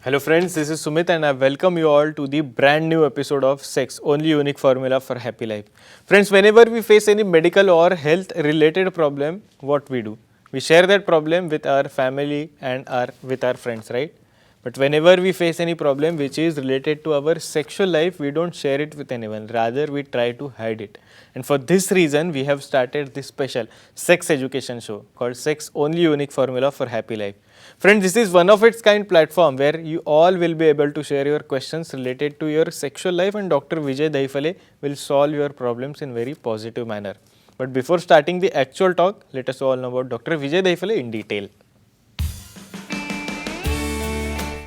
Hello friends, this is Sumit and I welcome you all to the brand new episode of Sex, Only Unique Formula for Happy Life. Friends, whenever we face any medical or health related problem, what we do? We share that problem with our family and with our friends, right? But whenever we face any problem which is related to our sexual life, we don't share it with anyone. Rather, we try to hide it. And for this reason, we have started this special sex education show called Sex Only Unique Formula for Happy Life. Friends, this is one of its kind platform where you all will be able to share your questions related to your sexual life and Dr. Vijay Daifale will solve your problems in very positive manner. But before starting the actual talk, let us all know about Dr. Vijay Daifale in detail.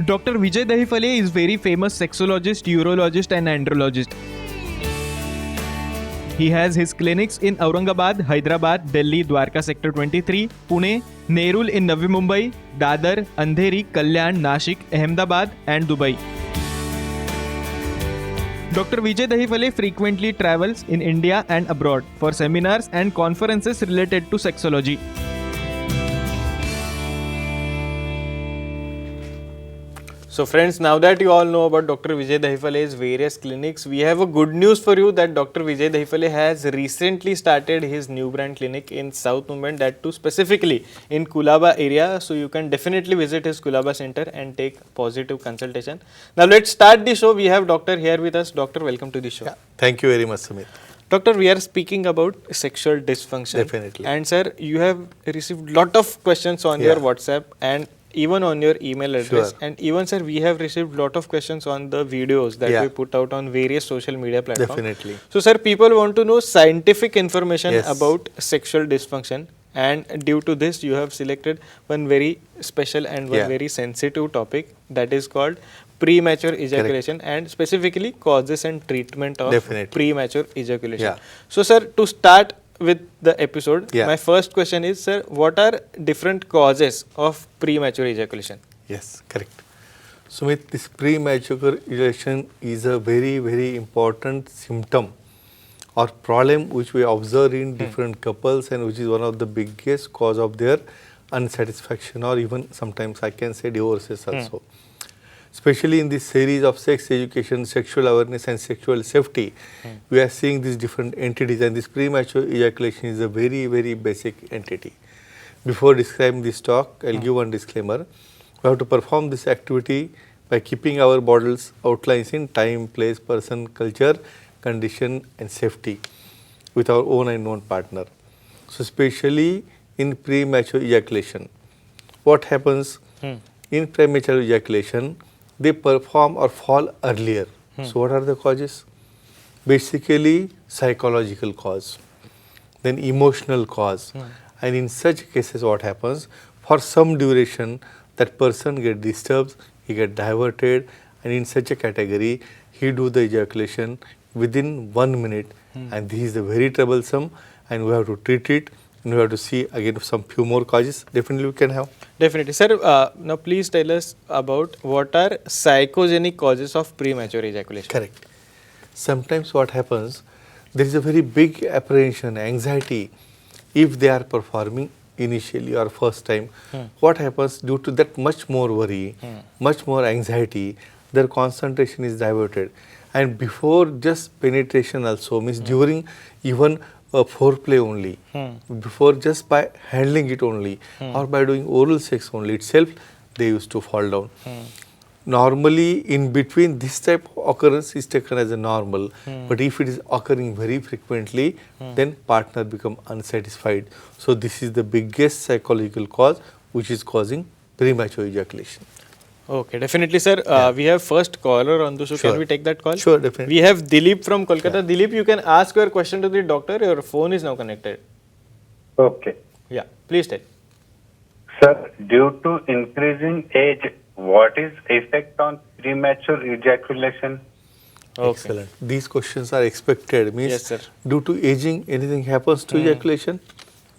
Dr. Vijay Daifale is very famous sexologist, urologist and andrologist. He has his clinics in Aurangabad, Hyderabad, Delhi, Dwarka Sector 23, Pune, Nerul in Navi Mumbai, Dadar, Andheri, Kalyan, Nashik, Ahmedabad and Dubai. Dr. Vijay Daifale frequently travels in India and abroad for seminars and conferences related to sexology. So friends, now that you all know about Dr. Vijay Daifale's various clinics, we have a good news for you that Dr. Vijay Daifale has recently started his new brand clinic in South Mumbai, that too specifically in Kulaba area. So you can definitely visit his Kulaba center and take positive consultation. Now let's start the show. We have doctor here with us. Doctor, welcome to the show. Yeah, thank you very much, Sumit. Doctor, we are speaking about sexual dysfunction. Definitely. And sir, you have received lot of questions on your WhatsApp and even on your email address. Sure. And even sir, we have received lot of questions on the videos that we put out on various social media platforms. Definitely. So sir, people want to know scientific information Yes. about sexual dysfunction, and due to this you have selected one very special and one very sensitive topic, that is called premature ejaculation. Correct. And specifically causes and treatment of premature ejaculation. Yeah. So sir, to start with the episode, my first question is, sir, what are different causes of premature ejaculation? Yes, correct. Sumit, this premature ejaculation is a very, very important symptom or problem which we observe in different couples and which is one of the biggest cause of their unsatisfaction or even sometimes I can say divorces also. Especially in this series of sex education, sexual awareness and sexual safety, we are seeing these different entities, and this premature ejaculation is a very, very basic entity. Before describing this talk, I'll give one disclaimer. We have to perform this activity by keeping our bottles outlines in time, place, person, culture, condition and safety with our own and known partner. So especially in premature ejaculation, what happens in premature ejaculation? They perform or fall earlier. So what are the causes? Basically psychological cause, then emotional cause. And in such cases what happens? For some duration that person get disturbed, he get diverted, and in such a category he do the ejaculation within 1 minute, and this is very troublesome and we have to treat it. And we have to see again some few more causes definitely we can have. Definitely. Sir, now please tell us about what are psychogenic causes of premature ejaculation. Correct. Sometimes what happens, there is a very big apprehension, anxiety if they are performing initially or first time. What happens due to that much more worry, much more anxiety, their concentration is diverted. And before just penetration also, means during even foreplay only, before just by handling it only or by doing oral sex only itself, they used to fall down. Normally in between this type of occurrence is taken as a normal, but if it is occurring very frequently, then partner become unsatisfied. So this is the biggest psychological cause which is causing premature ejaculation. Okay, definitely sir. We have first caller on the show. Can we take that call? Sure, definitely. We have Dilip from Kolkata. Dilip, you can ask your question to the doctor. Your phone is now connected. Okay. Yeah, please tell. Sir, due to increasing age, what is effect on premature ejaculation? Okay. Excellent. These questions are expected. Means Yes, sir. due to aging, anything happens to ejaculation?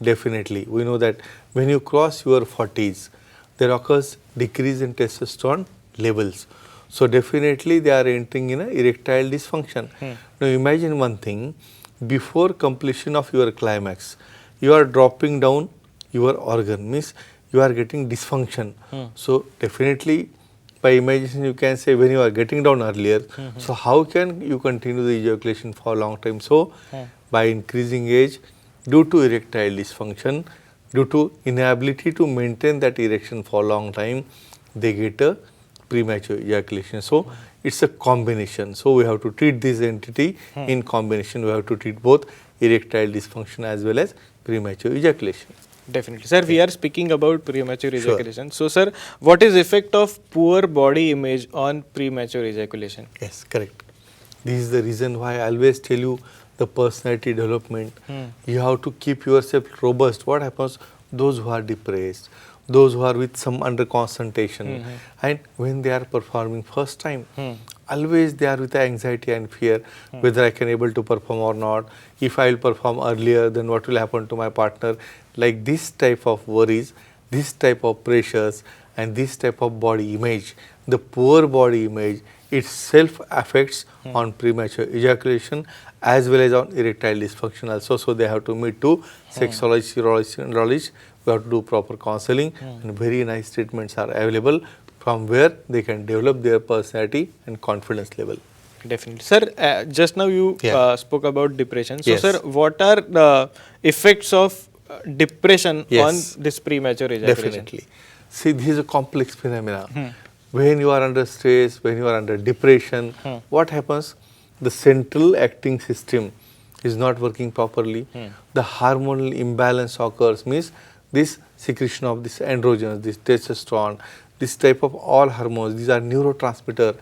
Definitely. We know that when you cross your 40s, there occurs decrease in testosterone levels. So definitely they are entering in a erectile dysfunction. Now imagine one thing, before completion of your climax, you are dropping down your organ, means you are getting dysfunction. So definitely by imagination you can say when you are getting down earlier, so how can you continue the ejaculation for a long time? So by increasing age, due to erectile dysfunction, due to inability to maintain that erection for a long time, they get a premature ejaculation. So it's a combination. So we have to treat this entity in combination. We have to treat both erectile dysfunction as well as premature ejaculation. Definitely. Sir, we are speaking about premature ejaculation. So, sir, what is effect of poor body image on premature ejaculation? Yes, correct. This is the reason why I always tell you the personality development. You have to keep yourself robust. What happens? Those who are depressed, those who are with some under concentration, and when they are performing first time, always they are with anxiety and fear whether I can able to perform or not. If I will perform earlier, then what will happen to my partner? Like this type of worries, this type of pressures, and this type of body image, the poor body image itself affects on premature ejaculation as well as on erectile dysfunction also. So they have to meet to sexologist, urologist, and urologist. We have to do proper counseling, and very nice treatments are available from where they can develop their personality and confidence level. Definitely. Sir, just now you Yeah. spoke about depression. So, Yes. sir, what are the effects of depression Yes. on this premature ejaculation? Definitely. See, this is a complex phenomena. When you are under stress, when you are under depression, what happens? The central acting system is not working properly. The hormonal imbalance occurs, means this secretion of this androgens, this testosterone, this type of all hormones, these are neurotransmitter,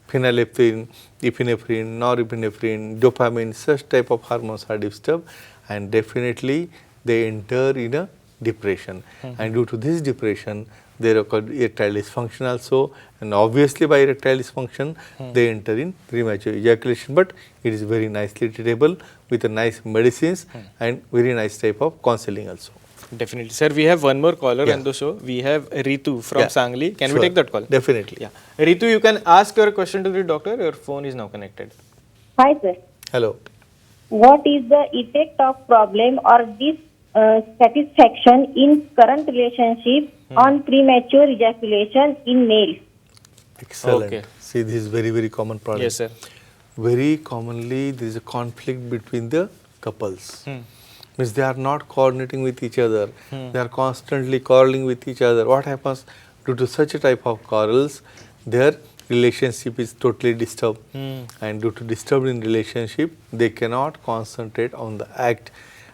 phenylephrine, epinephrine, norepinephrine, dopamine, such type of hormones are disturbed, and definitely they enter in a depression. And due to this depression, there occur erectile dysfunction also, and obviously by erectile dysfunction, they enter in premature ejaculation. But it is very nicely treatable with a nice medicines and very nice type of counseling also. Definitely. Sir, we have one more caller Yeah. on the show. We have Ritu from Yeah. Sangli. Can Sure. we take that call? Definitely. Yeah. Ritu, you can ask your question to the doctor. Your phone is now connected. Hi, sir. Hello. What is the effect of problem or dissatisfaction in current relationship on premature ejaculation in males? Excellent. Okay. See, this is very, very common problem. Yes, sir. Very commonly, there is a conflict between the couples. Means they are not coordinating with each other. They are constantly quarreling with each other. What happens? Due to such a type of quarrels, their relationship is totally disturbed. And due to disturbed in relationship, they cannot concentrate on the act.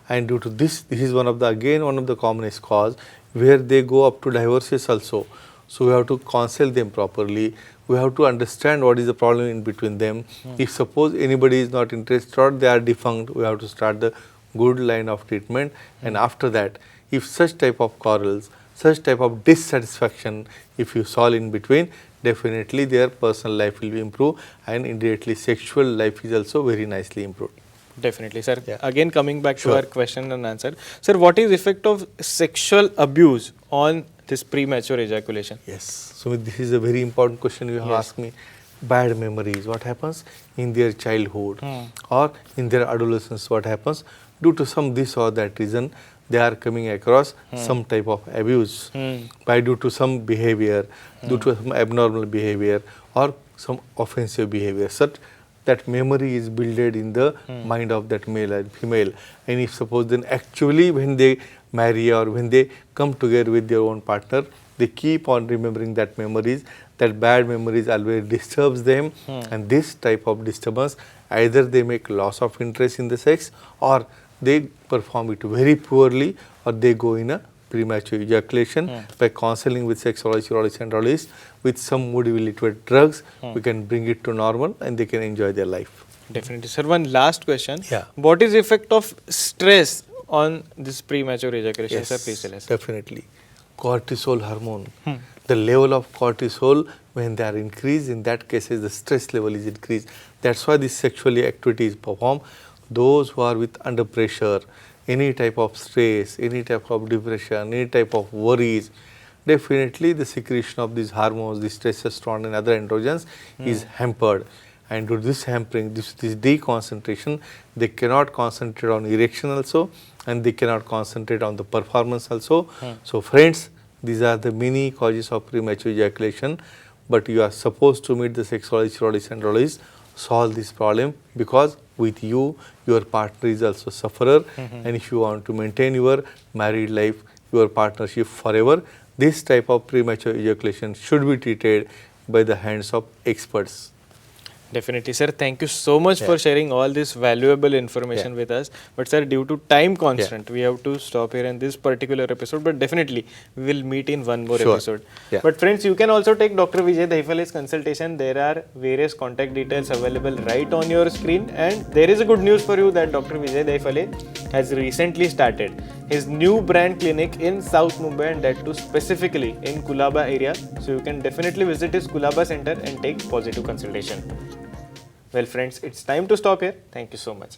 And due to this is one of the commonest cause where they go up to divorces also. So we have to counsel them properly. We have to understand what is the problem in between them. If suppose anybody is not interested or they are defunct, we have to start the good line of treatment. And after that, if such type of quarrels, such type of dissatisfaction, if you solve in between, definitely their personal life will be improved, and indirectly sexual life is also very nicely improved. Definitely, sir. Yeah. Again, coming back Sure. to our question and answer. Sir, what is effect of sexual abuse on this premature ejaculation? Yes. So this is a very important question you have asked me. Bad memories, what happens in their childhood or in their adolescence, what happens? Due to some this or that reason, they are coming across some type of abuse by due to some behavior, due to some abnormal behavior or some offensive behavior. Such that memory is builded in the mind of that male and female. And if suppose then actually when they marry or when they come together with their own partner, they keep on remembering that memories, that bad memories always disturbs them. And this type of disturbance, either they make loss of interest in the sex, or they perform it very poorly, or they go in a premature ejaculation. By counseling with sexologist, urologist and urologist with some mood related drugs, we can bring it to normal and they can enjoy their life. Definitely, sir. One last question. Yeah. What is the effect of stress on this premature ejaculation, sir? Please tell us. Definitely. Cortisol hormone. The level of cortisol, when they are increased, in that cases the stress level is increased. That's why this sexual activity is performed. Those who are with under pressure, any type of stress, any type of depression, any type of worries, definitely the secretion of these hormones, this testosterone and other androgens is hampered. And due to this hampering, this deconcentration, they cannot concentrate on erection also, and they cannot concentrate on the performance also. So friends, these are the many causes of premature ejaculation. but you are supposed to meet the sexologist, urologist and urologist, solve this problem, because with you, your partner is also sufferer, and if you want to maintain your married life, your partnership forever, this type of premature ejaculation should be treated by the hands of experts. Definitely, sir. Thank you so much for sharing all this valuable information with us. But sir, due to time constraint, we have to stop here in this particular episode. But definitely, we will meet in one more Sure. episode. Yeah. But friends, you can also take Dr. Vijay Daifale's consultation. There are various contact details available right on your screen. And there is a good news for you that Dr. Vijay Daifale has recently started his new brand clinic in South Mumbai, and that too specifically in Kulaba area. So you can definitely visit his Kulaba center and take positive consultation. Well friends, it's time to stop here. Thank you so much.